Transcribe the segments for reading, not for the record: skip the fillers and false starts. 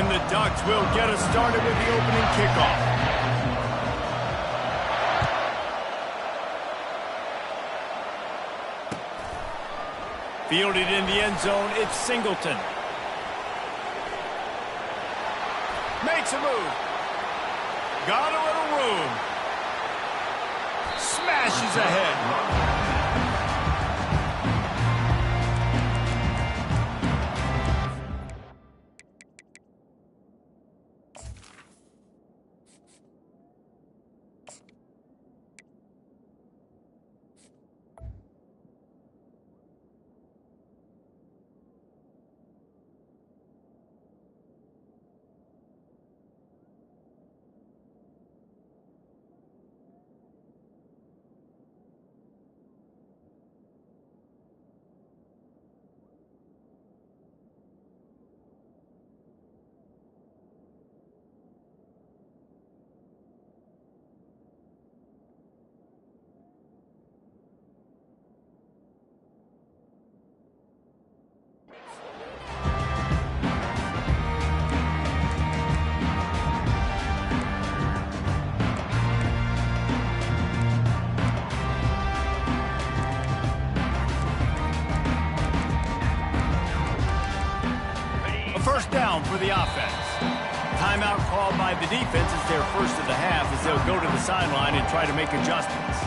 And the Ducks will get us started with the opening kickoff. Fielded in the end zone, it's Singleton. Makes a move. Got a little room. Smashes ahead. First down for the offense. Timeout called by the defense is their first of the half as they'll go to the sideline and try to make adjustments.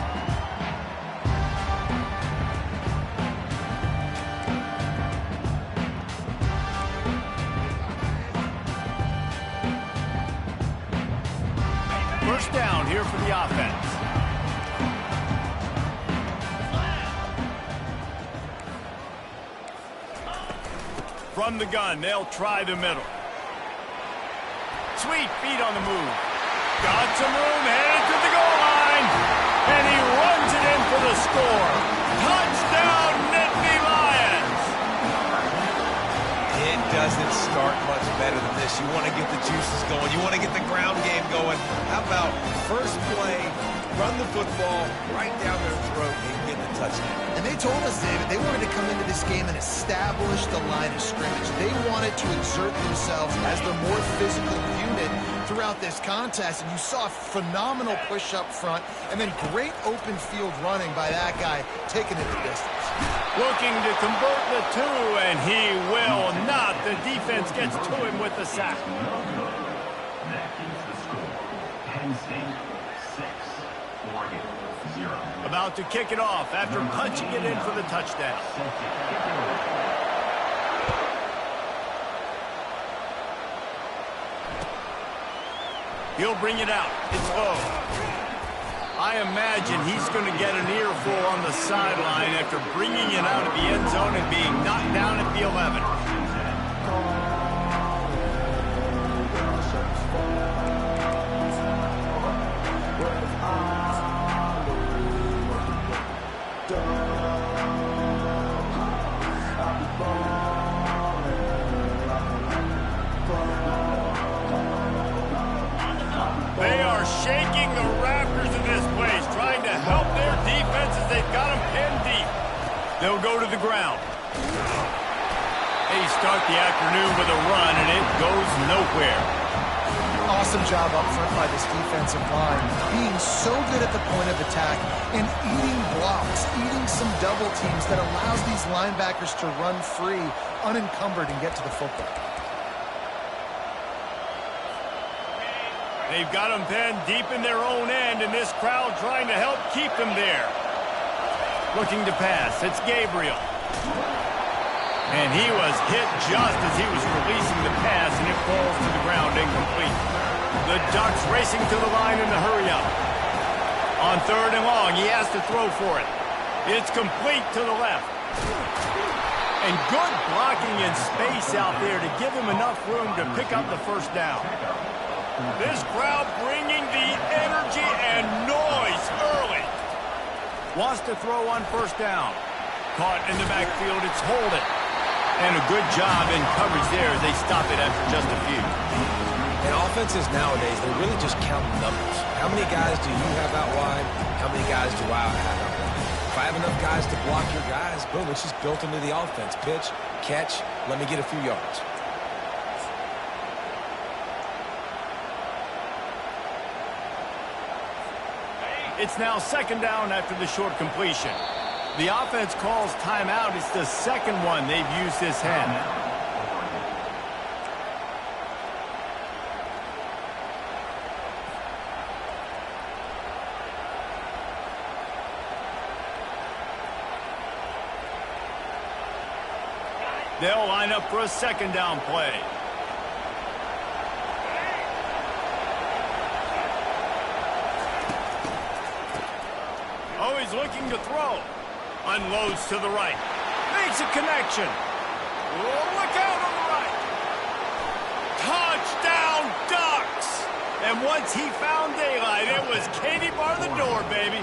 First down here for the offense. From the gun, they'll try the middle. Sweet feet on the move. Got some room, headed to the goal line. And he runs it in for the score. Touchdown, Nittany Lions! It doesn't start much better than this. You want to get the juices going. You want to get the ground game going. How about first play, run the football right down their throat and get the touchdown? And they told us, David, they wanted to come into this game and establish the line of scrimmage. They wanted to exert themselves as their more physical unit throughout this contest. And you saw a phenomenal push up front and then great open field running by that guy, taking it the distance. Looking to convert the two, and he will not. The defense gets to him with the sack. About to kick it off after punching it in for the touchdown. He'll bring it out. It's low. I imagine he's going to get an earful on the sideline after bringing it out of the end zone and being knocked down at the 11. They are shaking the rafters of this place, trying to help their defense as they've got them pinned deep. They'll go to the ground. They start the afternoon with a run, and it goes nowhere. Awesome job up front by this defensive line, being so good at the point of attack and eating blocks, eating some double teams that allows these linebackers to run free, unencumbered, and get to the football. They've got them pinned deep in their own end, and this crowd trying to help keep them there. Looking to pass. It's Gabriel. And he was hit just as he was releasing the pass, and it falls to the ground incomplete. The Ducks racing to the line in the hurry-up. On 3rd and long, he has to throw for it. It's complete to the left. And good blocking in space out there to give him enough room to pick up the first down. This crowd bringing the energy and noise early. Wants to throw on first down. Caught in the backfield, it's Holden. And a good job in coverage there as they stop it after just a few. And offenses nowadays, they really just count numbers. How many guys do you have out wide? How many guys do I have out wide? If I have enough guys to block your guys, boom, it's just built into the offense. Pitch, catch, let me get a few yards. It's now second down after the short completion. The offense calls timeout. It's the second one they've used this half. They'll line up for a second down play. Oh, he's looking to throw. Unloads to the right. Makes a connection. Oh, look out on the right. Touchdown, Ducks! And once he found daylight, it was Katie bar the door, baby.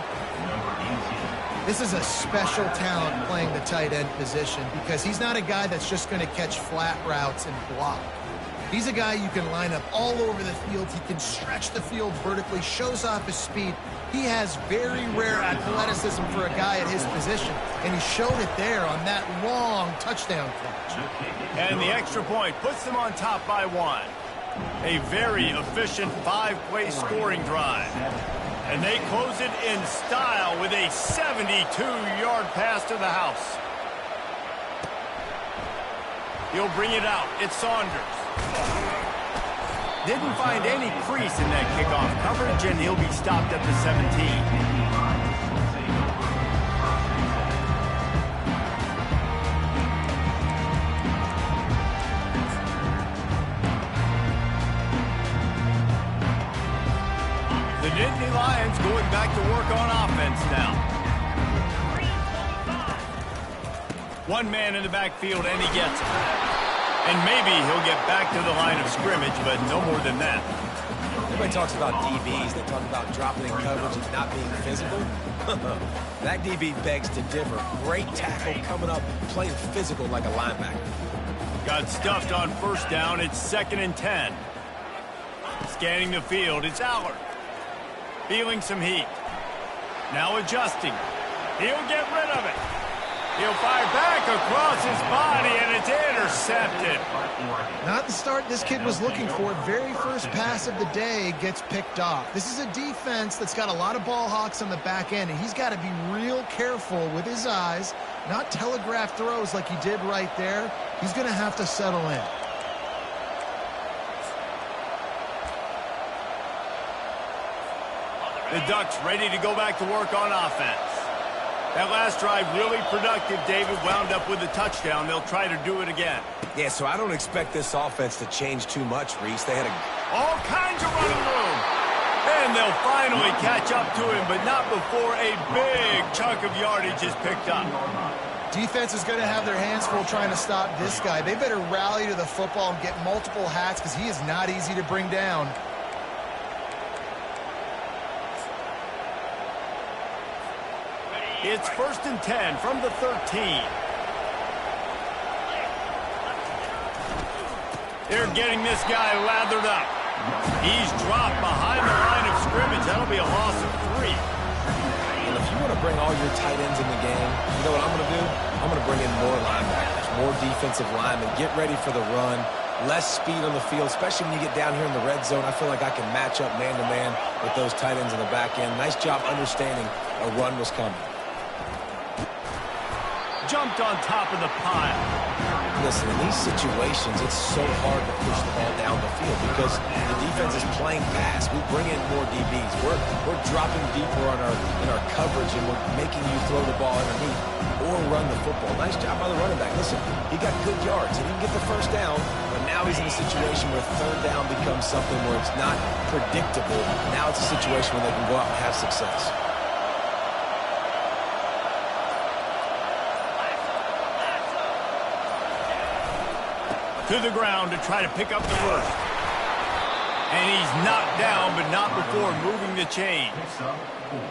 This is a special talent playing the tight end position because he's not a guy that's just going to catch flat routes and block. He's a guy you can line up all over the field. He can stretch the field vertically, shows off his speed. He has very rare athleticism for a guy at his position, and he showed it there on that long touchdown catch. And the extra point puts them on top by 1. A very efficient 5-play scoring drive. And they close it in style with a 72-yard pass to the house. He'll bring it out. It's Saunders. Didn't find any crease in that kickoff coverage, and he'll be stopped at the 17. The Nittany Lions going back to work on offense now. One man in the backfield, and he gets it. And maybe he'll get back to the line of scrimmage, but no more than that. Everybody talks about DBs. They talk about dropping in coverage and not being physical. That DB begs to differ. Great tackle coming up, playing physical like a linebacker. Got stuffed on first down. It's 2nd and 10. Scanning the field, it's Allard. Feeling some heat. Now adjusting. He'll get rid of it. He'll fire back across his body, and it's intercepted. Not the start this kid was looking for. Very first pass of the day gets picked off. This is a defense that's got a lot of ball hawks on the back end, and he's got to be real careful with his eyes, not telegraph throws like he did right there. He's going to have to settle in. The Ducks ready to go back to work on offense. That last drive really productive. David wound up with a touchdown. They'll try to do it again. Yeah, so I don't expect this offense to change too much, Reese. They had all kinds of running room. And they'll finally catch up to him, but not before a big chunk of yardage is picked up. Defense is going to have their hands full trying to stop this guy. They better rally to the football and get multiple hats because he is not easy to bring down. It's 1st and 10 from the 13. They're getting this guy lathered up. He's dropped behind the line of scrimmage. That'll be a loss of 3. And if you want to bring all your tight ends in the game, you know what I'm going to do? I'm going to bring in more linebackers, more defensive linemen, get ready for the run, less speed on the field, especially when you get down here in the red zone. I feel like I can match up man-to-man with those tight ends in the back end. Nice job understanding a run was coming. Jumped on top of the pile. Listen, in these situations, it's so hard to push the ball down the field because the defense is playing pass. We bring in more DBs. We're dropping deeper in our coverage, and we're making you throw the ball underneath or run the football. Nice job by the running back. Listen, he got good yards. He didn't get the first down, but now he's in a situation where third down becomes something where it's not predictable. Now it's a situation where they can go out and have success. To the ground to try to pick up the worst. And he's knocked down, but not before moving the chains.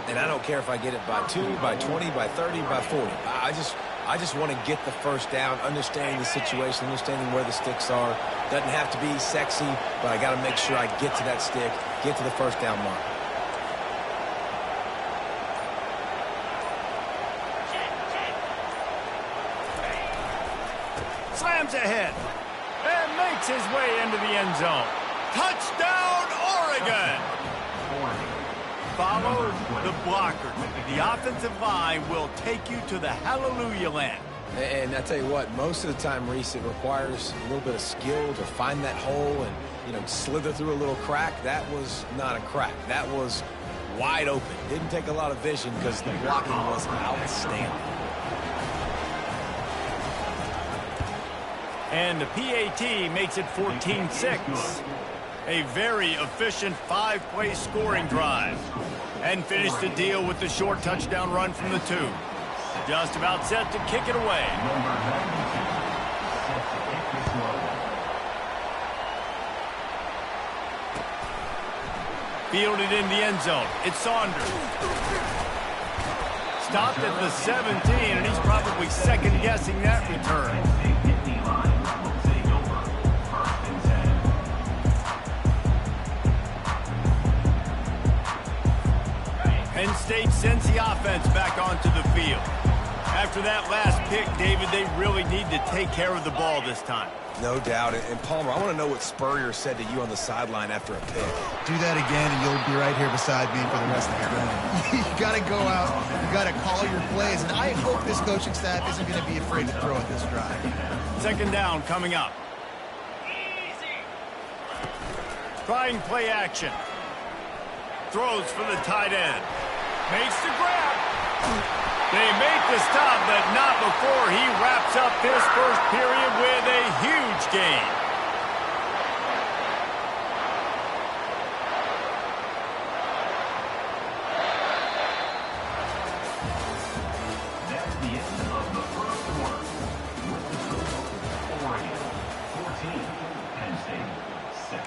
And I don't care if I get it by 2, by 20, by 30, by 40. I just want to get the first down, understanding the situation, understanding where the sticks are. Doesn't have to be sexy, but I got to make sure I get to that stick, get to the first down mark. Slams ahead. And makes his way into the end zone. Touchdown, Oregon! follow the blockers. The offensive line will take you to the hallelujah land. And I tell you what, most of the time, Reese, it requires a little bit of skill to find that hole and, slither through a little crack. That was not a crack. That was wide open. Didn't take a lot of vision because the blocking was outstanding. And the PAT makes it 14-6. A very efficient 5-play scoring drive. And finish the deal with the short touchdown run from the 2. Just about set to kick it away. Fielded in the end zone. It's Saunders. Stopped at the 17, and he's probably second-guessing that return. Penn State sends the offense back onto the field. After that last pick, David, they really need to take care of the ball this time. No doubt. And Palmer, I want to know what Spurrier said to you on the sideline after a pick. Do that again, and you'll be right here beside me for the rest of the game. You got to go out. You got to call your plays, and I hope this coaching staff isn't going to be afraid to throw at this drive. Second down coming up. Trying play action. Throws for the tight end. Makes the grab. They make the stop, but not before he wraps up this first period with a huge gain. That's the end of the first quarter. With the score, Oregon 14, Penn State 6.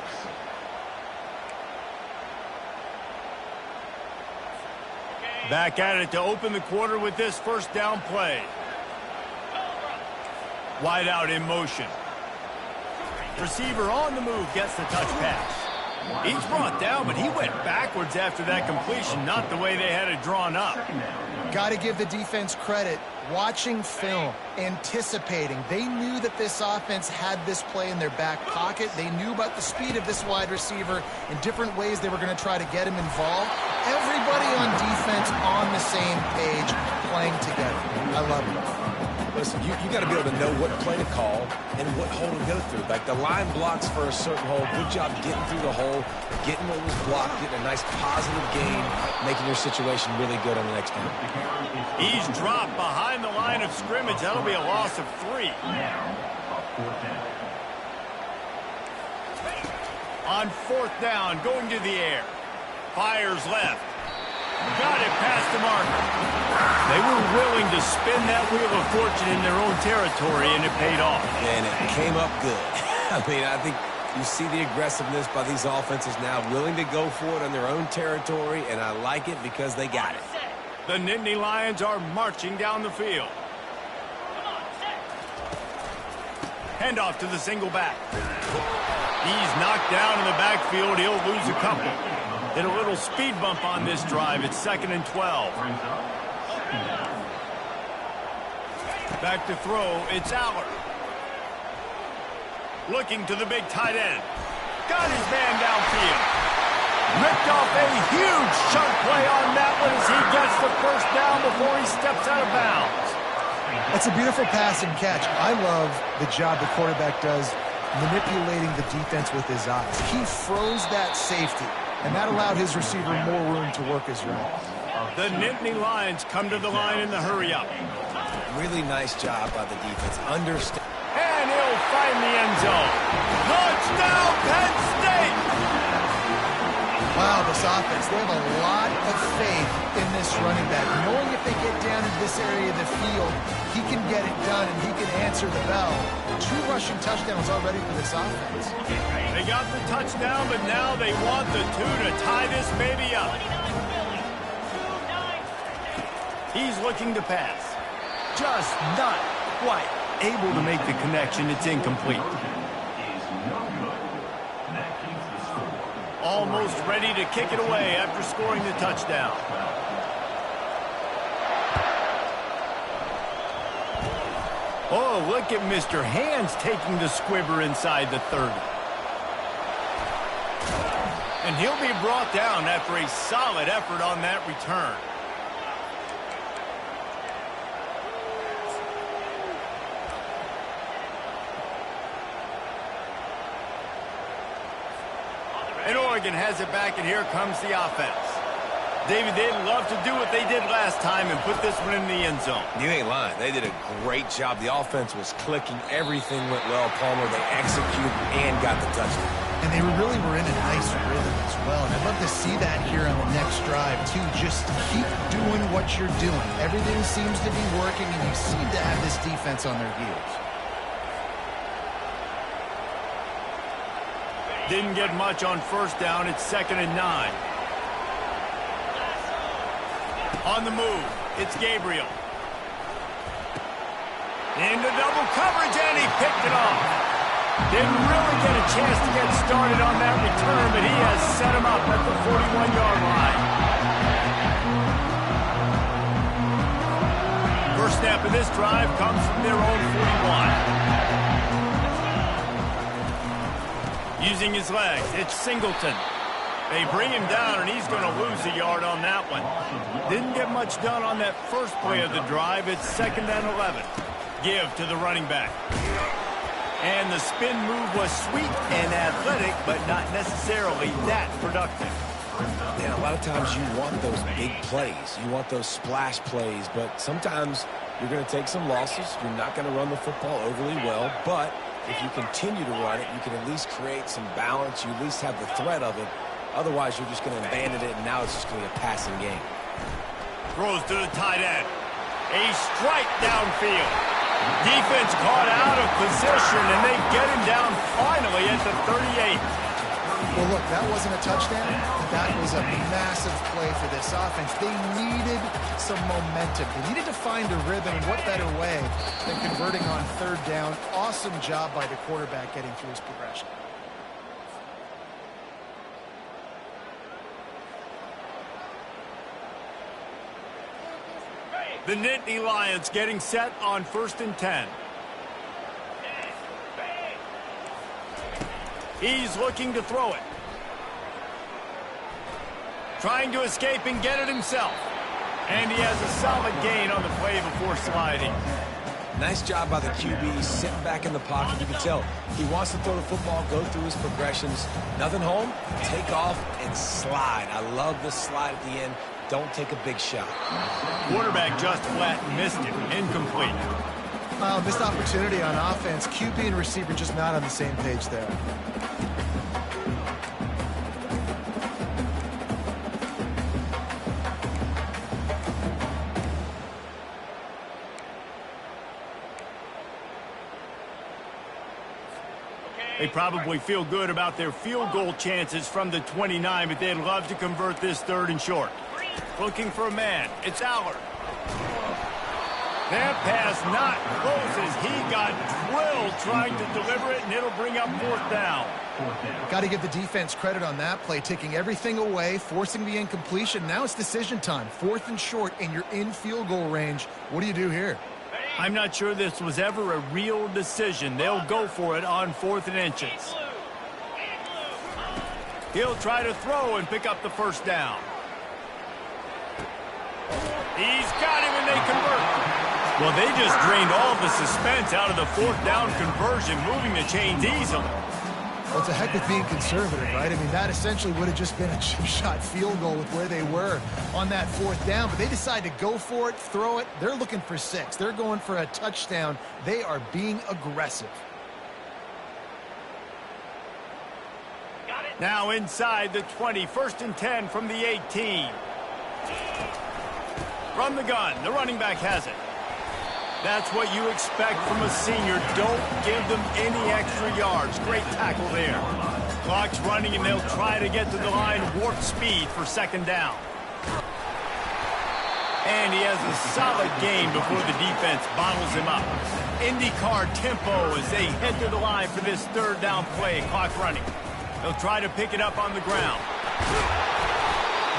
Back at it to open the quarter with this first down play. Wide out in motion. Receiver on the move gets the touch pass. He's brought down, but he went backwards after that completion, not the way they had it drawn up. Got to give the defense credit. Watching film, anticipating. They knew that this offense had this play in their back pocket. They knew about the speed of this wide receiver in different ways they were going to try to get him involved. Everybody on defense on the same page, playing together. I love it. Listen, you got to be able to know what play to call and what hole to go through. Like the line blocks for a certain hole. Good job getting through the hole, getting what was blocked, getting a nice positive gain, making your situation really good on the next down. He's dropped behind the line of scrimmage. That'll be a loss of 3. On fourth down, going to the air. Fires left. Got it past the marker. They were willing to spin that wheel of fortune in their own territory, and it paid off. And it came up good. I mean, I think you see the aggressiveness by these offenses now, willing to go for it on their own territory, and I like it because they got it. The Nittany Lions are marching down the field. Handoff to the single back. He's knocked down in the backfield. He'll lose a couple. Hit a little speed bump on this drive. It's 2nd and 12. Back to throw. It's Aller. Looking to the big tight end. Got his man downfield. Ripped off a huge chunk play on that one as he gets the first down before he steps out of bounds. That's a beautiful pass and catch. I love the job the quarterback does manipulating the defense with his eyes. He froze that safety, and that allowed his receiver more room to work his route. The Nittany Lions come to the line in the hurry-up. Really nice job by the defense. Understand. And he'll find the end zone. Touchdown, Penn State! Wow, this offense, they have a lot of faith in this running back. Knowing if they get down into this area of the field, he can get it done and he can answer the bell. 2 rushing touchdowns already for this offense. They got the touchdown, but now they want the 2 to tie this baby up. He's looking to pass. Just not quite able to make the connection. It's incomplete. Almost ready to kick it away after scoring the touchdown. Oh, look at Mr. Hands taking the squibber inside the 30. And he'll be brought down after a solid effort on that return. And Oregon has it back, and here comes the offense. David, they'd love to do what they did last time and put this one in the end zone. You ain't lying. They did a great job. The offense was clicking. Everything went well. Palmer, they executed and got the touchdown. And they really were in a nice rhythm as well. And I'd love to see that here on the next drive, too. Just keep doing what you're doing. Everything seems to be working, and you seem to have this defense on their heels. Didn't get much on first down. It's 2nd and 9. On the move, it's Gabriel. Into double coverage, and he picked it off. Didn't really get a chance to get started on that return, but he has set him up at the 41-yard line. First snap of this drive comes from their own 41. Using his legs, it's Singleton. They bring him down, and he's going to lose a yard on that one. Didn't get much done on that first play of the drive. It's 2nd and 11. Give to the running back. And the spin move was sweet and athletic, but not necessarily that productive. Yeah, a lot of times you want those big plays. You want those splash plays, but sometimes you're going to take some losses. You're not going to run the football overly well, but if you continue to run it, you can at least create some balance. You at least have the threat of it. Otherwise, you're just going to abandon it, and now it's just going to be a passing game. Throws to the tight end. A strike downfield. Defense caught out of position, and they get him down finally at the 38. Well, look, that wasn't a touchdown. That was a massive play for this offense. They needed some momentum. They needed to find a rhythm, and what better way than converting on third down. Awesome job by the quarterback getting through his progression. The Nittany Lions getting set on 1st and 10. He's looking to throw it. Trying to escape and get it himself. And he has a solid gain on the play before sliding. Nice job by the QB, sitting back in the pocket. You can tell he wants to throw the football, go through his progressions. Nothing home, take off, and slide. I love the slide at the end. Don't take a big shot. Quarterback just flat missed it. Incomplete. Missed opportunity on offense. QB and receiver just not on the same page there. They probably feel good about their field goal chances from the 29, but they'd love to convert this 3rd and short. Looking for a man. It's Allard. That pass not close as he got drilled trying to deliver it, and it'll bring up 4th down. Got to give the defense credit on that play, taking everything away, forcing the incompletion. Now it's decision time. 4th and short, and you're in field goal range. What do you do here? I'm not sure this was ever a real decision. They'll go for it on 4th and inches. He'll try to throw and pick up the 1st down. He's got him, and they convert. Well, they just drained all the suspense out of the 4th down conversion, moving the chains easily. Well, it's a heck with being conservative, right? I mean, that essentially would have just been a chip shot field goal with where they were on that 4th down. But they decide to go for it, throw it. They're looking for 6. They're going for a touchdown. They are being aggressive. Now inside the 20, 1st and 10 from the 18. From the gun, the running back has it. That's what you expect from a senior. Don't give them any extra yards. Great tackle there. Clock's running, and they'll try to get to the line warp speed for 2nd down. And he has a solid gain before the defense bottles him up. IndyCar tempo as they head to the line for this 3rd down play. Clock running. They'll try to pick it up on the ground.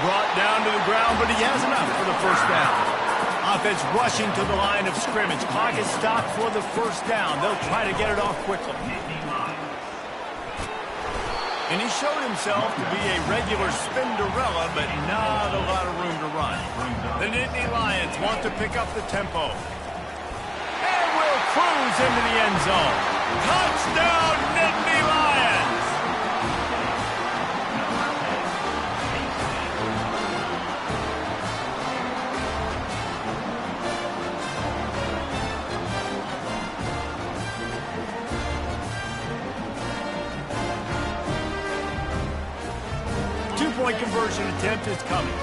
Brought down to the ground, but he has enough for the 1st down. Offense rushing to the line of scrimmage. Clock is stopped for the 1st down. They'll try to get it off quickly. And he showed himself to be a regular Spinderella, but not a lot of room to run. The Nittany Lions want to pick up the tempo. And will cruise into the end zone. Touchdown, Nittany Lions! 2-point conversion attempt is coming.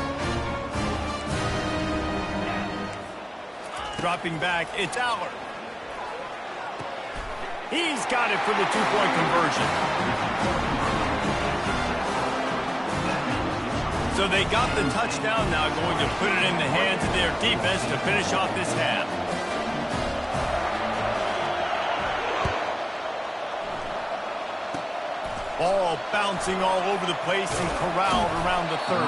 Dropping back, it's Allard. He's got it for the 2-point conversion. So they got the touchdown now, going to put it in the hands of their defense to finish off this half. Ball bouncing all over the place and corralled around the 30.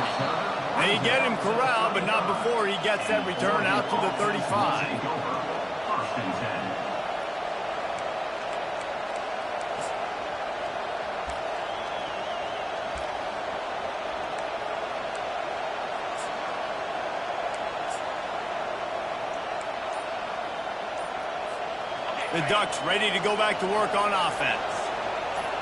They get him corralled, but not before he gets that return out to the 35. First and 10. The Ducks ready to go back to work on offense.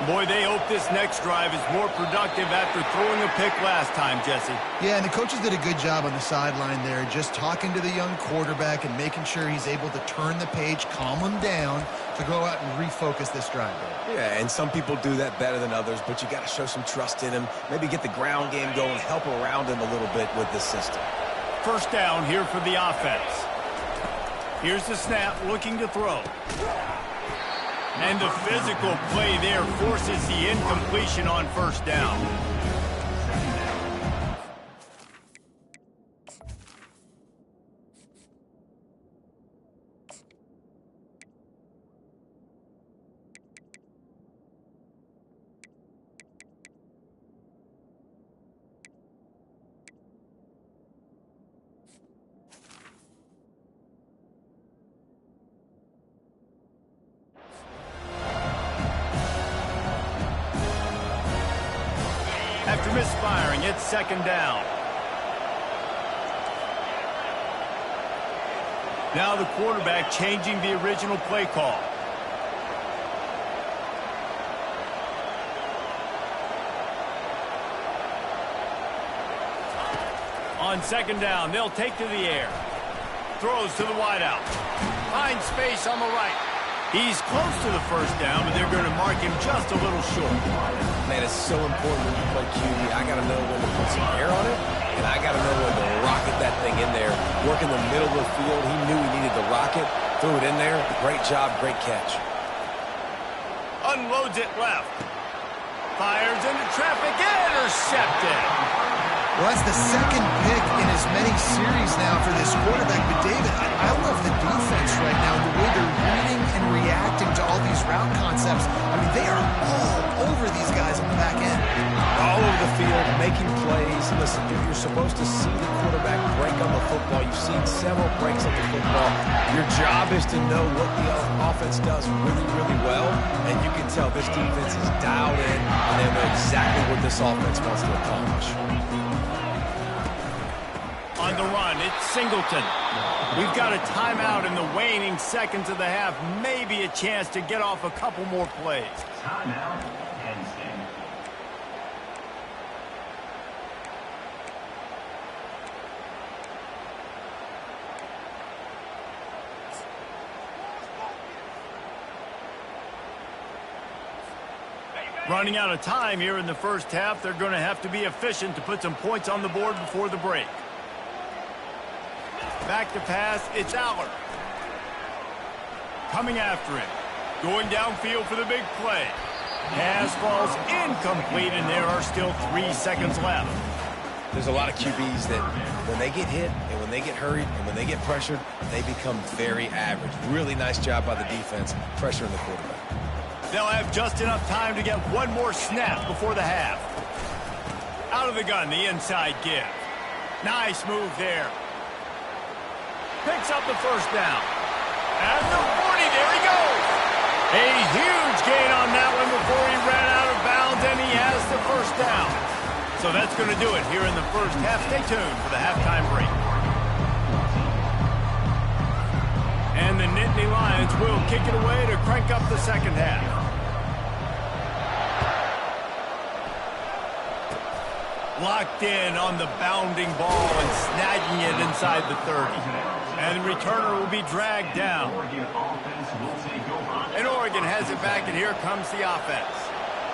Boy, they hope this next drive is more productive after throwing a pick last time, Jesse. Yeah, and the coaches did a good job on the sideline there, just talking to the young quarterback and making sure he's able to turn the page, calm him down, to go out and refocus this drive. Yeah, and some people do that better than others, but you got to show some trust in him. Maybe get the ground game going, help around him a little bit with this system. First down here for the offense. Here's the snap, looking to throw. And the physical play there forces the incompletion on first down. After misfiring, it's second down. Now the quarterback changing the original play call. On second down, they'll take to the air. Throws to the wideout. Finds space on the right. He's close to the first down, but they're going to mark him just a little short. Man, it's so important when you play QB. I got to know when to put some air on it, and I got to know when to rocket that thing in there. Work in the middle of the field. He knew he needed the rocket. Threw it in there. Great job, great catch. Unloads it left. Fires into traffic. Intercepted. Well, that's the second pick in as many series now for this quarterback. But, David, I love the defense right now, the way they're reading and reacting to all these route concepts. I mean, they are all over these guys on the back end. All over the field, making plays. Listen, you're supposed to see the quarterback break on the football. You've seen several breaks on the football. Your job is to know what the offense does really, really well. And you can tell this defense is dialed in, and they know exactly what this offense wants to accomplish. On the run, it's Singleton. We've got a timeout in the waning seconds of the half. Maybe a chance to get off a couple more plays. Timeout, Penn State. Running out of time here in the first half. They're going to have to be efficient to put some points on the board before the break. Back to pass, it's Allard. Coming after it. Going downfield for the big play. Pass falls incomplete, and there are still 3 seconds left. There's a lot of QBs that when they get hit and when they get hurried and when they get pressured, they become very average. Really nice job by the defense pressuring the quarterback. They'll have just enough time to get one more snap before the half. Out of the gun, the inside give. Nice move there. Picks up the first down. At the 40, there he goes. A huge gain on that one before he ran out of bounds, and he has to So that's going to do it here in the first half. Stay tuned for the halftime break. And the Nittany Lions will kick it away to crank up the second half. Locked in on the bounding ball and snagging it inside the 30. And the returner will be dragged down. And Oregon has it back, and here comes the offense.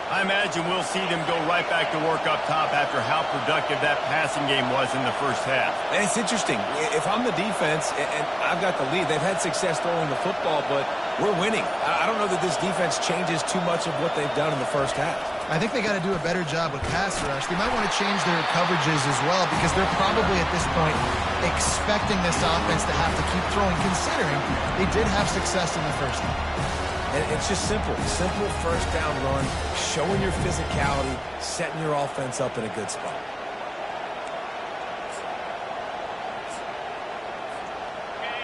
I imagine we'll see them go right back to work up top after how productive that passing game was in the first half. And it's interesting. If I'm the defense and I've got the lead, they've had success throwing the football, but we're winning. I don't know that this defense changes too much of what they've done in the first half. I think they got to do a better job with pass rush. They might want to change their coverages as well because they're probably at this point expecting this offense to have to keep throwing, considering they did have success in the first half. And it's just simple first down run, showing your physicality, setting your offense up in a good spot.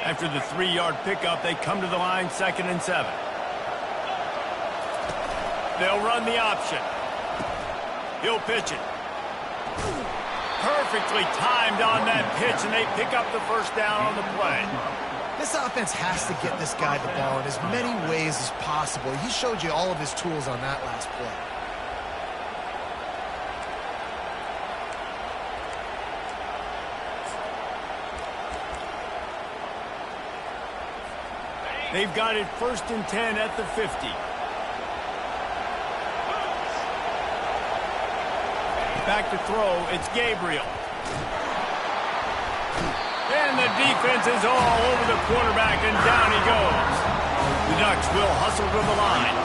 After the 3-yard pickup, they come to the line 2nd and 7. They'll run the option. He'll pitch it. Perfectly timed on that pitch, and they pick up the first down on the play. This offense has to get this guy the ball in as many ways as possible. He showed you all of his tools on that last play. They've got it 1st and 10 at the 50. Back to throw, it's Gabriel. And the defense is all over the quarterback, and down he goes. The Ducks will hustle to the line.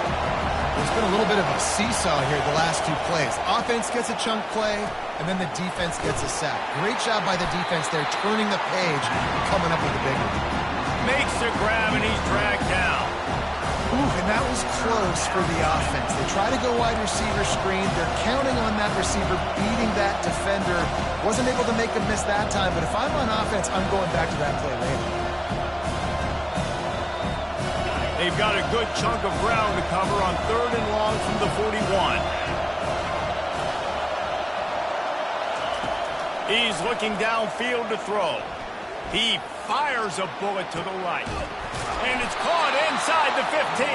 It's been a little bit of a seesaw here the last 2 plays. Offense gets a chunk play, and then the defense gets a sack. Great job by the defense there, turning the page and coming up with the big one. Makes the grab, and he's dragged down. Ooh, and that was close for the offense. They try to go wide receiver screen. They're counting on that receiver beating that defender. Wasn't able to make a miss that time, but if I'm on offense, I'm going back to that play later. They've got a good chunk of ground to cover on 3rd and long from the 41. He's looking downfield to throw. He fires a bullet to the right. And it's caught inside the 15.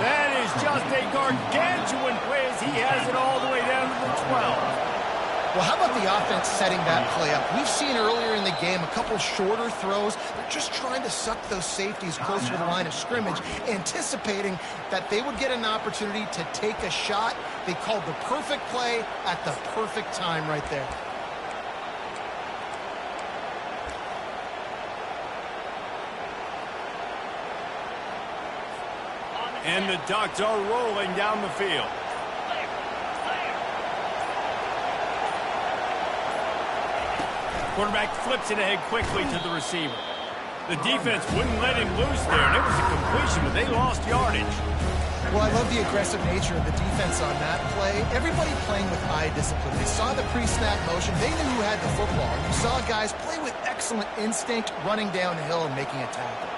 That is just a gargantuan play as he has it all the way down to the 12. Well, how about the offense setting that play up? We've seen earlier in the game a couple shorter throws. They're just trying to suck those safeties closer to the line of scrimmage, anticipating that they would get an opportunity to take a shot. They called the perfect play at the perfect time right there. And the Ducks are rolling down the field. Quarterback flips it ahead quickly to the receiver. The defense wouldn't let him loose there, and it was a completion, but they lost yardage. Well, I love the aggressive nature of the defense on that play. Everybody playing with eye discipline. They saw the pre-snap motion. They knew who had the football. You saw guys play with excellent instinct, running downhill and making a tackle.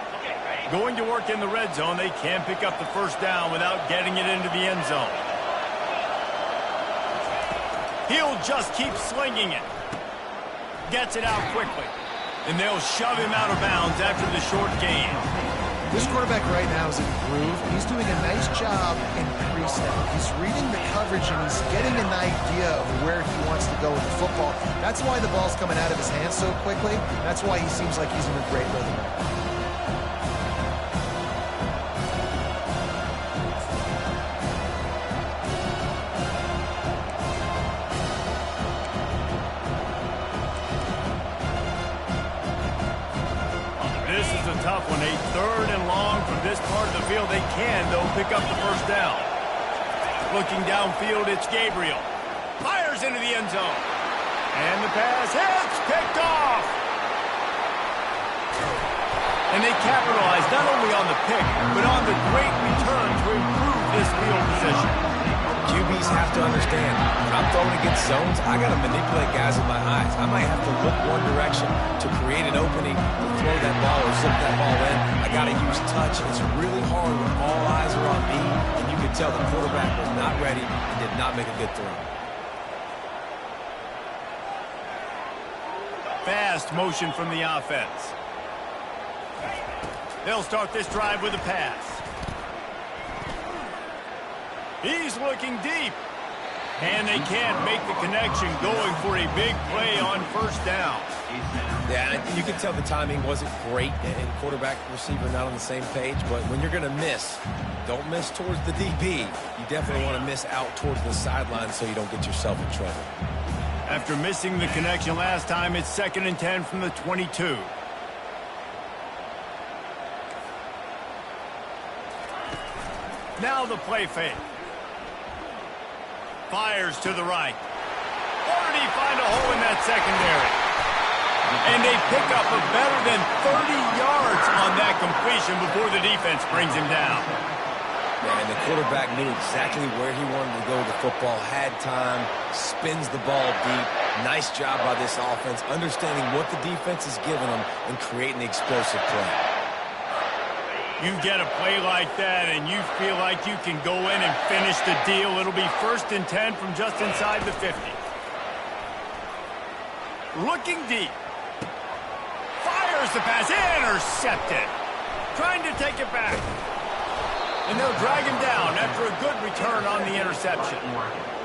Going to work in the red zone, they can pick up the first down without getting it into the end zone. He'll just keep slinging it. Gets it out quickly. And they'll shove him out of bounds after the short gain. This quarterback right now is in a groove. He's doing a nice job in pre-snap. He's reading the coverage, and he's getting an idea of where he wants to go with the football. That's why the ball's coming out of his hands so quickly. That's why he seems like he's in a great rhythm. This is a tough one. A 3rd and long from this part of the field. They can, though, pick up the first down. Looking downfield, it's Gabriel. Fires into the end zone. And the pass hits, picked off. And they capitalize not only on the pick, but on the great return to improve this field position. QBs have to understand, when I'm throwing against zones, I got to manipulate guys with my eyes. I might have to look one direction to create an opening, to throw that ball or zip that ball in. I got to use touch. It's really hard when all eyes are on me, and you can tell the quarterback was not ready and did not make a good throw. fast motion from the offense. They'll start this drive with a pass. He's looking deep. And they can't make the connection, going for a big play on first down. Yeah, you can tell the timing wasn't great, and quarterback and receiver not on the same page, but when you're going to miss, don't miss towards the DB. You definitely want to miss out towards the sideline so you don't get yourself in trouble. After missing the connection last time, it's 2nd and 10 from the 22. Now the play fake. Fires to the right. Or did he find a hole in that secondary? And they pick up a better than 30 yards on that completion before the defense brings him down. Yeah, and the quarterback knew exactly where he wanted to go with the football, had time, spins the ball deep. Nice job by this offense, understanding what the defense is giving them and creating the explosive play. You get a play like that and you feel like you can go in and finish the deal. It'll be 1st and 10 from just inside the 50. Looking deep. Fires the pass. Intercepted. Trying to take it back. And they'll drag him down after a good return on the interception.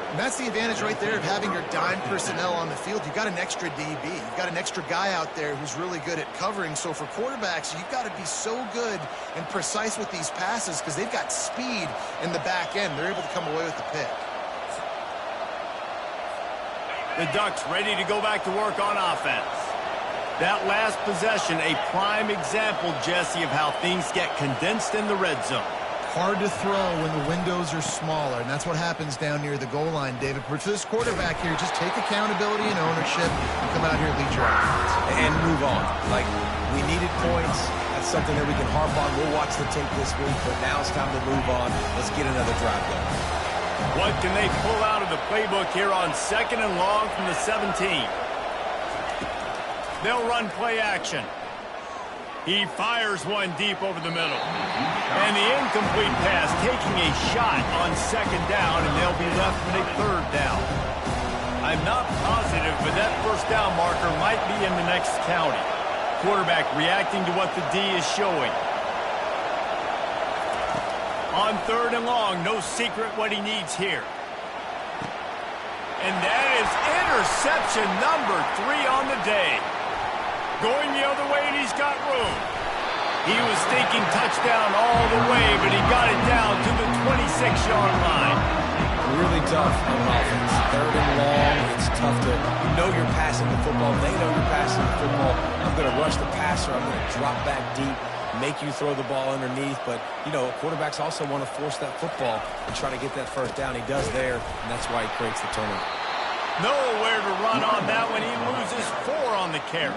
And that's the advantage right there of having your dime personnel on the field. You've got an extra DB. You've got an extra guy out there who's really good at covering. So for quarterbacks, you've got to be so good and precise with these passes because they've got speed in the back end. They're able to come away with the pick. The Ducks ready to go back to work on offense. That last possession, a prime example, Jesse, of how things get condensed in the red zone. Hard to throw when the windows are smaller, and that's what happens down near the goal line, David. But for this quarterback here, just take accountability and ownership and come out here and lead your offense. And move on. Like, we needed points. That's something that we can harp on. We'll watch the tape this week, but now it's time to move on. Let's get another drive going. What can they pull out of the playbook here on 2nd and long from the 17? They'll run play action. He fires one deep over the middle. And the incomplete pass taking a shot on 2nd down, and they'll be left with a 3rd down. I'm not positive, but that 1st down marker might be in the next county. Quarterback reacting to what the D is showing. On 3rd and long, no secret what he needs here. And that is interception number 3 on the day. Going the other way, and he's got room. He was thinking touchdown all the way, but he got it down to the 26-yard line. Really tough on offense. 3rd and long, it's tough to, you know you're passing the football. They know you're passing the football. I'm going to rush the passer. I'm going to drop back deep, make you throw the ball underneath. But, you know, quarterbacks also want to force that football and try to get that 1st down. He does there, and that's why he creates the turnover. Nowhere to run on that when he loses 4 on the carry.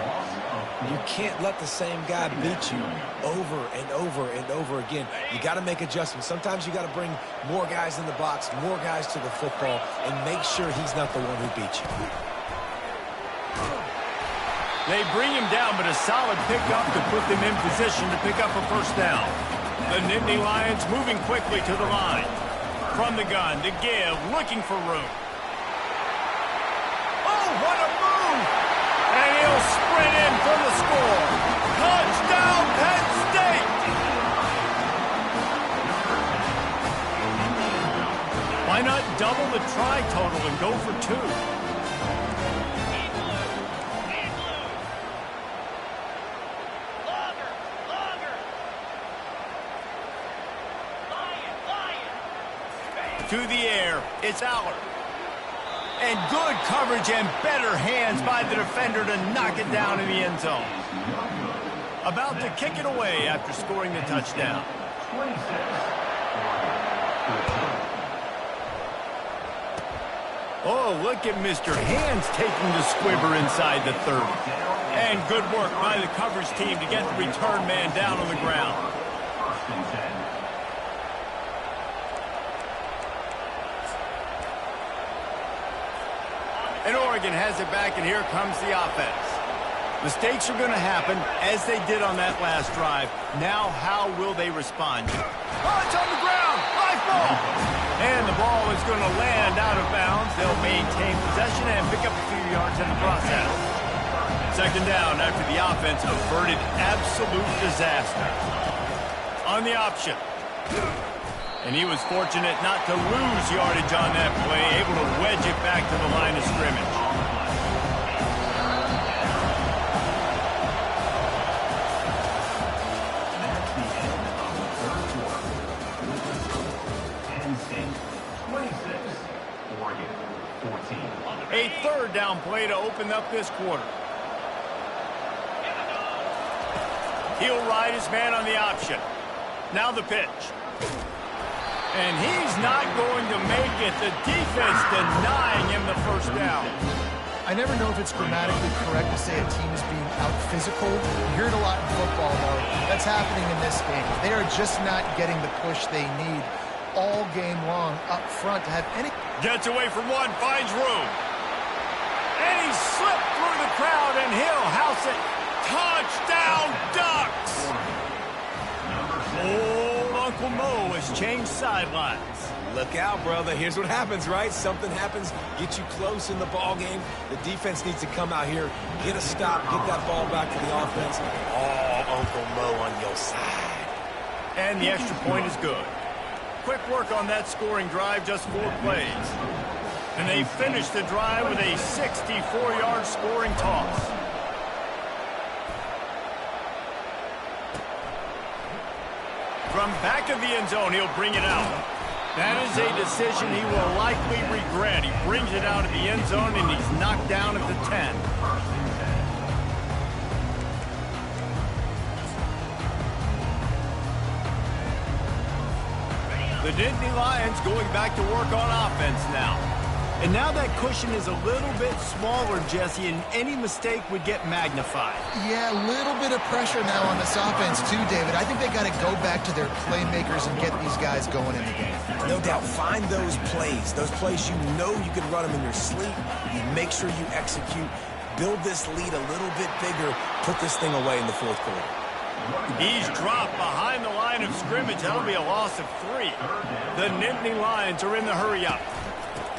You can't let the same guy beat you over and over and over again. You got to make adjustments. Sometimes you got to bring more guys in the box, more guys to the football, and make sure he's not the one who beat you. They bring him down, but a solid pickup to put them in position to pick up a 1st down. The Nittany Lions moving quickly to the line. From the gun to give, looking for room. Oh, what a move! And he'll sprint in for the score. Touchdown, Penn State! Why not double the try total and go for 2? To the air, it's Aller. And good coverage and better hands by the defender to knock it down in the end zone. About to kick it away after scoring the touchdown. Oh, look at Mr. Hands taking the squibber inside the 30. And good work by the coverage team to get the return man down on the ground. And Oregon has it back, and here comes the offense. Mistakes are going to happen, as they did on that last drive. Now, how will they respond? Oh, it's on the ground! Live ball! And the ball is going to land out of bounds. They'll maintain possession and pick up a few yards in the process. Second down after the offense averted absolute disaster. On the option. And he was fortunate not to lose yardage on that play, able to wedge it back to the line of scrimmage. That's the end of the third quarter. Penn State 26, Oregon 14. A third down play to open up this quarter. He'll ride his man on the option. Now the pitch. And he's not going to make it. The defense denying him the first down. I never know if it's grammatically correct to say a team is being out-physical. You hear it a lot in football, though. That's happening in this game. They are just not getting the push they need all game long up front to have any... Gets away from one, finds room. And he slipped through the crowd, and he'll house it. Touchdown, Ducks! Old Uncle Mo has changed sidelines. Look out, brother. Here's what happens, right? Something happens, get you close in the ball game. The defense needs to come out here, get a stop, get that ball back to the offense. Oh, Uncle Mo on your side. And the extra point is good. Quick work on that scoring drive, just 4 plays. And they finish the drive with a 64-yard scoring toss. From back of the end zone, he'll bring it out. That is a decision he will likely regret. He brings it out of the end zone, and he's knocked down at the 10. The Nittany Lions going back to work on offense now. And now that cushion is a little bit smaller, Jesse, and any mistake would get magnified. Yeah, a little bit of pressure now on this offense too, David. I think they got to go back to their playmakers and get these guys going in the game. No doubt, find those plays you know you can run them in your sleep. You make sure you execute. Build this lead a little bit bigger. Put this thing away in the fourth quarter. He's dropped behind the line of scrimmage. That'll be a loss of 3. The Nittany Lions are in the hurry-up.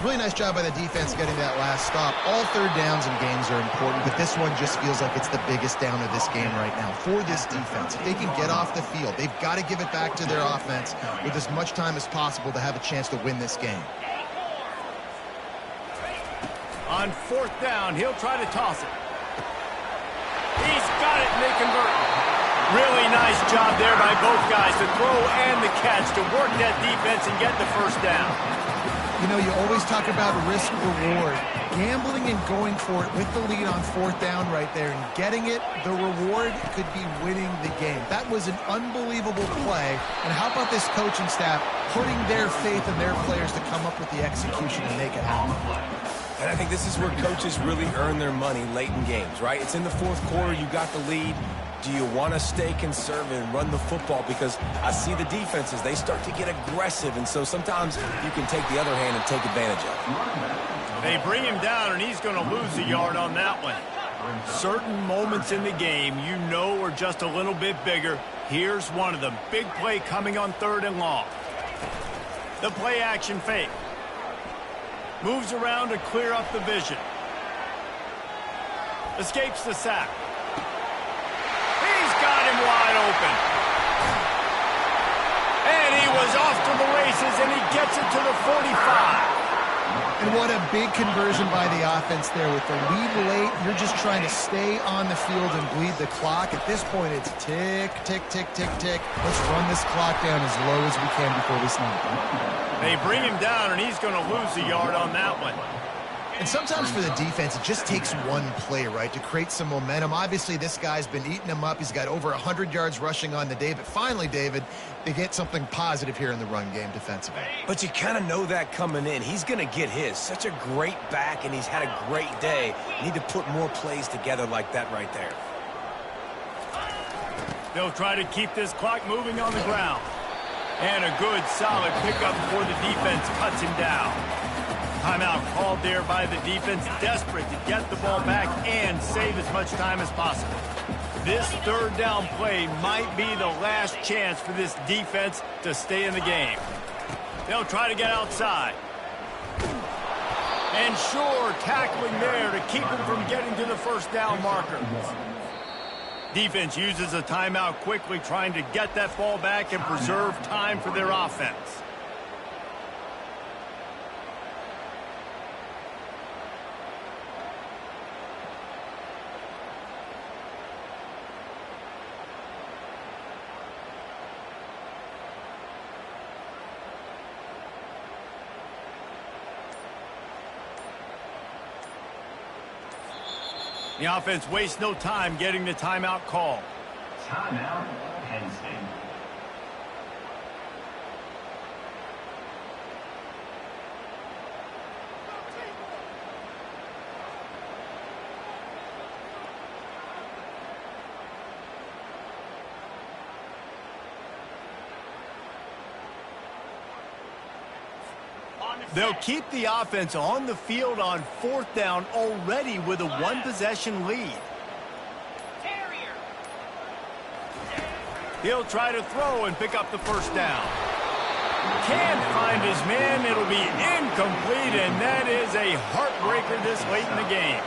Really nice job by the defense getting that last stop. All third downs in games are important, but this one just feels like it's the biggest down of this game right now for this defense. If they can get off the field, they've got to give it back to their offense with as much time as possible to have a chance to win this game. On 4th down, he'll try to toss it. He's got it, and they convert. Really nice job there by both guys, the throw and the catch, to work that defense and get the first down. You know, you always talk about risk-reward. Gambling and going for it with the lead on 4th down right there and getting it, the reward could be winning the game. That was an unbelievable play. And how about this coaching staff putting their faith in their players to come up with the execution and make it happen? And I think this is where coaches really earn their money late in games, right? It's in the fourth quarter. You got the lead. Do you want to stay conservative and run the football? Because I see the defenses, they start to get aggressive, and so sometimes you can take the other hand and take advantage of it. They bring him down, and he's going to lose a yard on that one. Certain moments in the game you know are just a little bit bigger. Here's one of them. Big play coming on 3rd and long. The play action fake. Moves around to clear up the vision. Escapes the sack. He's got him wide open. And he was off to the races, and he gets it to the 45. And what a big conversion by the offense there. With the lead late, you're just trying to stay on the field and bleed the clock. At this point, it's tick, tick, tick, tick, tick. Let's run this clock down as low as we can before we snap. They bring him down, and he's going to lose a yard on that one. And sometimes for the defense, it just takes one play, right, to create some momentum. Obviously, this guy's been eating him up. He's got over 100 yards rushing on the day. But finally, David, they get something positive here in the run game defensively. But you kind of know that coming in. He's going to get his. Such a great back, and he's had a great day. Need to put more plays together like that right there. They'll try to keep this clock moving on the ground. And a good, solid pickup before the defense cuts him down. Timeout called there by the defense, desperate to get the ball back and save as much time as possible. This 3rd down play might be the last chance for this defense to stay in the game. They'll try to get outside. And sure, tackling there to keep him from getting to the first down marker. Defense uses a timeout quickly, trying to get that ball back and preserve time for their offense. The offense wastes no time getting the timeout call. Timeout, Penn State. They'll keep the offense on the field on fourth down already with a one-possession lead. He'll try to throw and pick up the first down. Can't find his man. It'll be incomplete, and that is a heartbreaker this late in the game.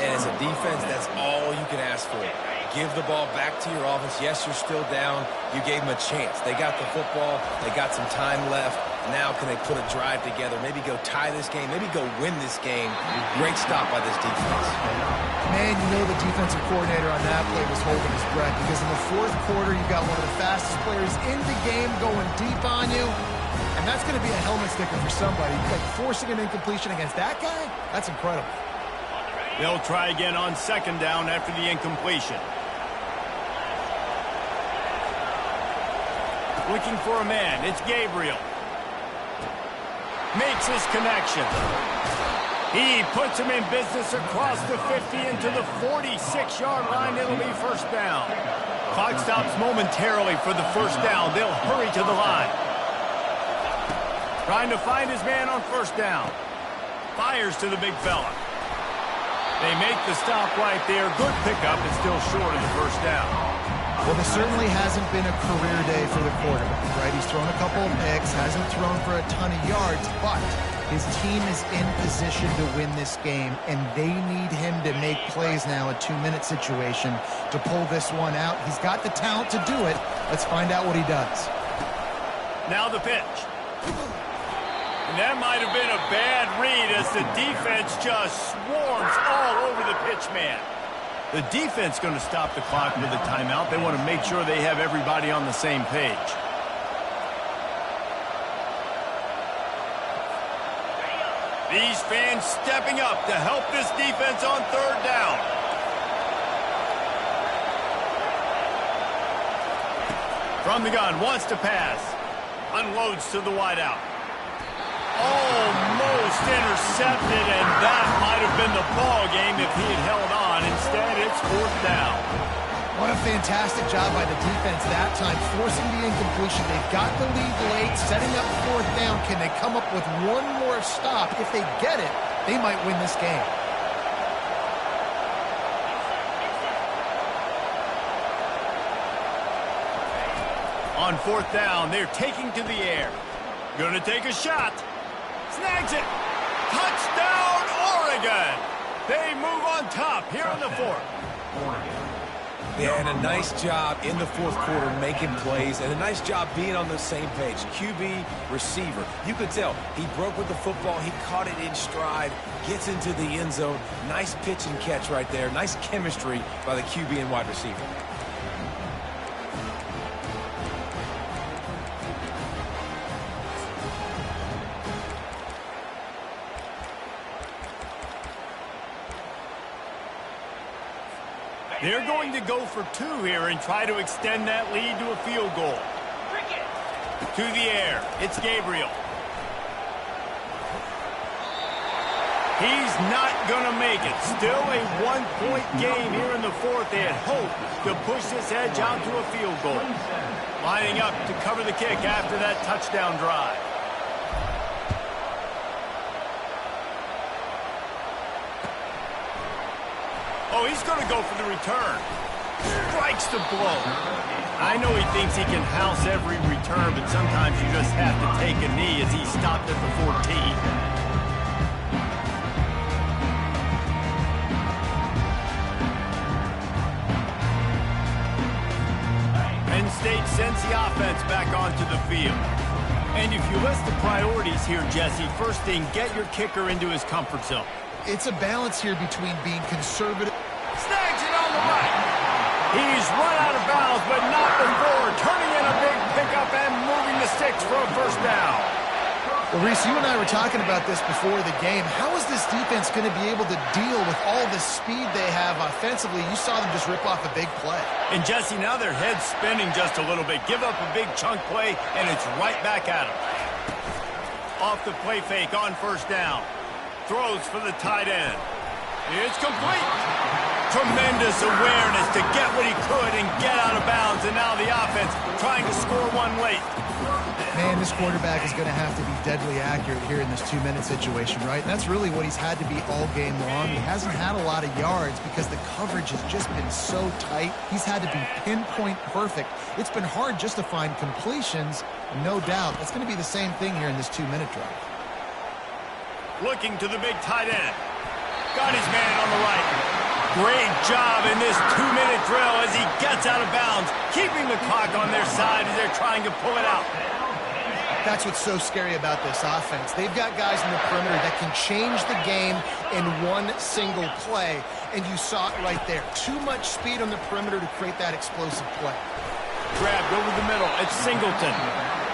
And as a defense, that's all you can ask for. Give the ball back to your offense. Yes, you're still down. You gave them a chance. They got the football. They got some time left. Now can they put a drive together, maybe go tie this game, maybe go win this game. Great stop by this defense. Man, you know the defensive coordinator on that play was holding his breath, because in the fourth quarter, you got one of the fastest players in the game going deep on you, and that's going to be a helmet sticker for somebody. Like forcing an incompletion against that guy, that's incredible. They'll try again on second down after the incompletion. Looking for a man, it's Gabriel. Makes his connection. He puts him in business across the 50 into the 46-yard line. It'll be first down. Clock stops momentarily for the first down. They'll hurry to the line. Trying to find his man on first down. Fires to the big fella. They make the stop right there. Good pickup. It's still short of the first down. Well, this certainly hasn't been a career day for the quarterback, right? He's thrown a couple of picks, hasn't thrown for a ton of yards, but his team is in position to win this game, and they need him to make plays now, a 2-minute situation, to pull this one out. He's got the talent to do it. Let's find out what he does. Now the pitch. And that might have been a bad read as the defense just swarms all over the pitch man. The defense going to stop the clock with a timeout. They want to make sure they have everybody on the same page. These fans stepping up to help this defense on third down. From the gun, wants to pass. Unloads to the wideout. Almost intercepted, and that might have been the ball game if he had held on. Instead, it's fourth down. What a fantastic job by the defense that time, forcing the incompletion. They've got the lead late, setting up fourth down. Can they come up with one more stop? If they get it, they might win this game. On fourth down, they're taking to the air. Gonna take a shot. Snags it. Touchdown, Oregon. They move on top here in the fourth. Yeah, and a nice job in the fourth quarter making plays, and a nice job being on the same page. QB, receiver. You could tell he broke with the football. He caught it in stride, gets into the end zone. Nice pitch and catch right there. Nice chemistry by the QB and wide receiver. They're going to go for two here and try to extend that lead to a field goal. To the air, it's Gabriel. He's not going to make it. Still a one-point game here in the fourth. They had hoped to push this edge out to a field goal. Lining up to cover the kick after that touchdown drive. Oh, he's going to go for the return. Strikes the blow. I know he thinks he can house every return, but sometimes you just have to take a knee as he stopped at the 14. offense back onto the field. And if you list the priorities here, Jesse, first thing, get your kicker into his comfort zone. It's a balance here between being conservative. Snags it on the right. He's run out of bounds, but not before turning in a big pickup and moving the sticks for a first down. Well, Reese, you and I were talking about this before the game. How is this defense going to be able to deal with all the speed they have offensively? You saw them just rip off a big play. And Jesse, now their head's spinning just a little bit. Give up a big chunk play, and it's right back at them. Off the play fake on first down. Throws for the tight end. It's complete. Tremendous awareness to get what he could and get out of bounds. And now the offense trying to score one late. Man, this quarterback is going to have to be deadly accurate here in this 2-minute situation, right? And that's really what he's had to be all game long. He hasn't had a lot of yards because the coverage has just been so tight. He's had to be pinpoint perfect. It's been hard just to find completions, no doubt. That's going to be the same thing here in this 2-minute drive. Looking to the big tight end. Got his man on the right. Great job in this 2-minute drill as he gets out of bounds, keeping the clock on their side as they're trying to pull it out. That's what's so scary about this offense. They've got guys in the perimeter that can change the game in one single play, and you saw it right there. Too much speed on the perimeter to create that explosive play. Grabbed over the middle. It's Singleton.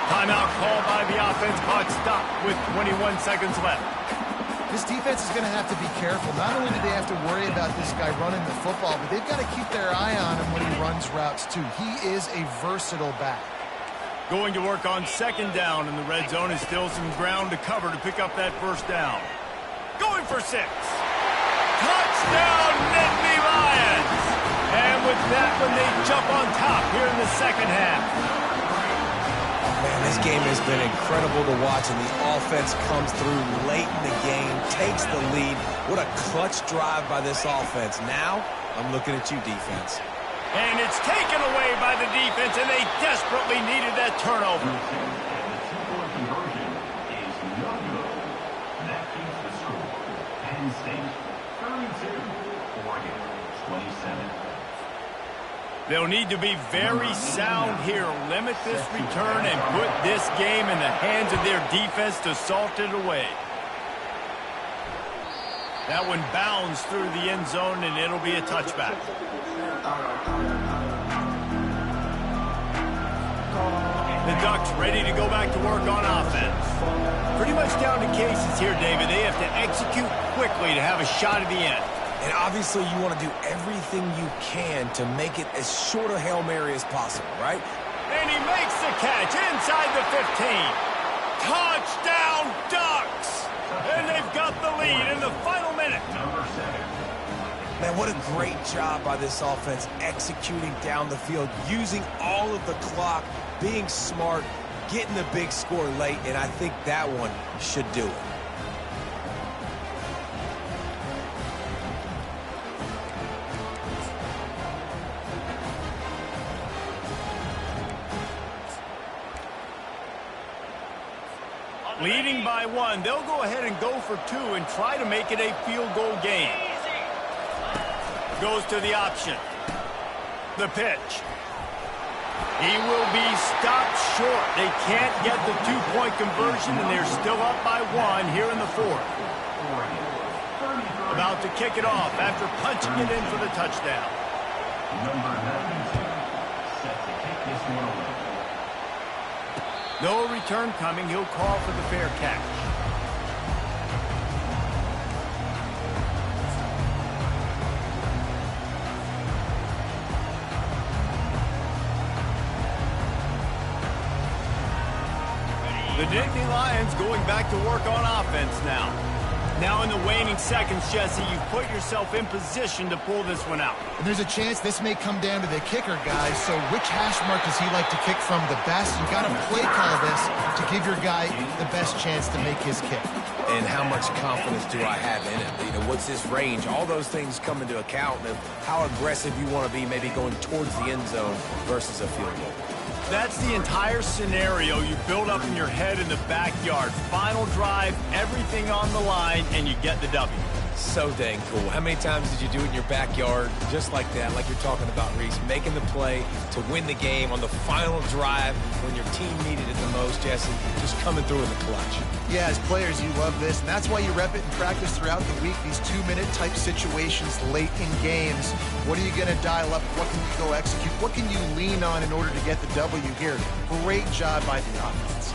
Timeout called by the offense. Clock stopped with 21 seconds left. This defense is going to have to be careful. Not only do they have to worry about this guy running the football, but they've got to keep their eye on him when he runs routes, too. He is a versatile back. Going to work on second down in the red zone is still some ground to cover to pick up that first down. Going for 6. Touchdown, Nittany Lions! And with that one, they jump on top here in the second half. Man, this game has been incredible to watch, and the offense comes through late in the game, takes the lead. What a clutch drive by this offense. Now, I'm looking at you, defense. And it's taken away by the defense, and they desperately needed that turnover. The two-point conversion is no good. That keeps the score. Penn State 32, Oregon 27. They'll need to be very sound here, limit this return, and put this game in the hands of their defense to salt it away. That one bounds through the end zone, and it'll be a touchback. The Ducks ready to go back to work on offense. Pretty much down to cases here, David. They have to execute quickly to have a shot at the end. And obviously, you want to do everything you can to make it as short a Hail Mary as possible, right? And he makes the catch inside the 15. Touchdown, Ducks! And they've got the lead in the final minute. Number 7. Man, what a great job by this offense executing down the field, using all of the clock, being smart, getting the big score late, and I think that one should do it. Leading by 1, they'll go ahead and go for 2 and try to make it a field goal game. Goes to the option. The pitch. He will be stopped short. They can't get the 2-point conversion, and they're still up by 1 here in the 4th. About to kick it off after punching it in for the touchdown. Number 92 set to kick this one away. No return coming. He'll call for the fair catch. The Nittany Lions going back to work on offense now. Now in the waning seconds, Jesse, you've put yourself in position to pull this one out. And there's a chance this may come down to the kicker, guys. So which hash mark does he like to kick from the best? You got to play call this to give your guy the best chance to make his kick. And how much confidence do I have in it? You know, what's his range? All those things come into account of how aggressive you want to be, maybe going towards the end zone versus a field goal. That's the entire scenario you build up in your head in the backyard. Final drive, everything on the line, and you get the W. So dang cool. How many times did you do it in your backyard just like that, like you're talking about, Reese, making the play to win the game on the final drive when your team needed it the most, Jesse, just coming through in the clutch. Yeah, as players, you love this, and that's why you rep it in practice throughout the week, these 2-minute type situations late in games. What are you going to dial up? What can you go execute? What can you lean on in order to get the W here? Great job by the offense.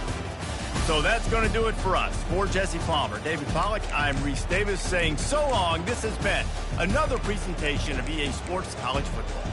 So that's going to do it for us. For Jesse Palmer, David Pollack, I'm Reese Davis saying so long. This has been another presentation of EA Sports College Football.